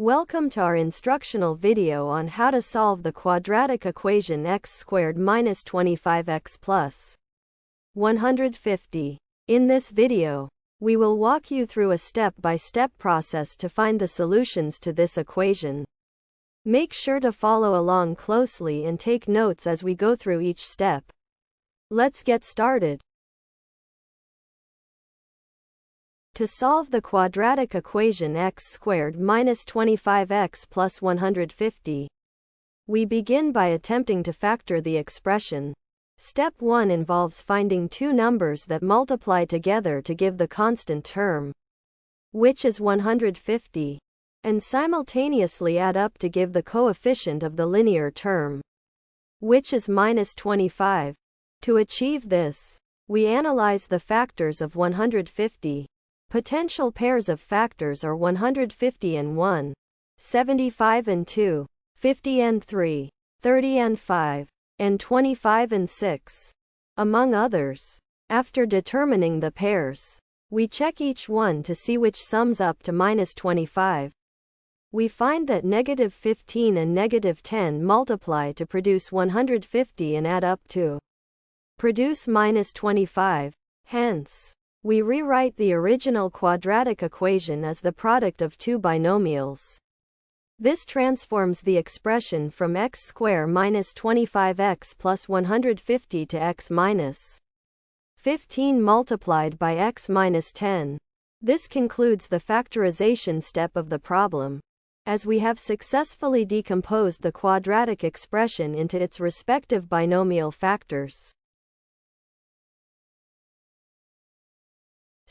Welcome to our instructional video on how to solve the quadratic equation x squared minus 25x plus 150. In this video, we will walk you through a step-by-step process to find the solutions to this equation. Make sure to follow along closely and take notes as we go through each step. Let's get started. To solve the quadratic equation x squared minus 25x plus 150, we begin by attempting to factor the expression. Step 1 involves finding two numbers that multiply together to give the constant term, which is 150, and simultaneously add up to give the coefficient of the linear term, which is minus 25. To achieve this, we analyze the factors of 150. Potential pairs of factors are 150 and 1, 75 and 2, 50 and 3, 30 and 5, and 25 and 6, among others. After determining the pairs, we check each one to see which sums up to minus 25. We find that negative 15 and negative 10 multiply to produce 150 and add up to produce minus 25. Hence, we rewrite the original quadratic equation as the product of two binomials. This transforms the expression from x squared minus 25x plus 150 to x minus 15 multiplied by x minus 10. This concludes the factorization step of the problem, as we have successfully decomposed the quadratic expression into its respective binomial factors.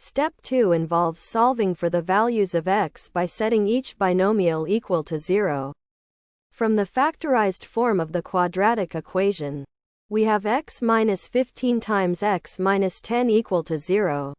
Step 2 involves solving for the values of x by setting each binomial equal to 0. From the factorized form of the quadratic equation, we have x minus 15 times x minus 10 equal to 0.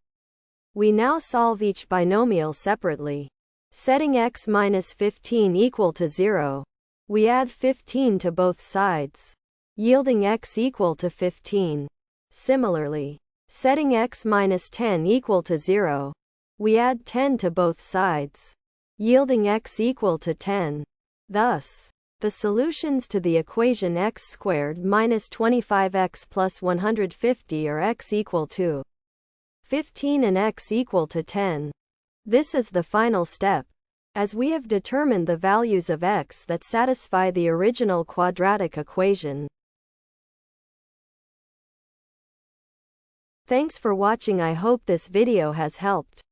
We now solve each binomial separately. Setting x minus 15 equal to 0, we add 15 to both sides, yielding x equal to 15. Similarly, setting x minus 10 equal to 0, we add 10 to both sides, yielding x equal to 10. Thus, the solutions to the equation x squared minus 25x plus 150 are x equal to 15 and x equal to 10. This is the final step, as we have determined the values of x that satisfy the original quadratic equation. Thanks for watching. I hope this video has helped.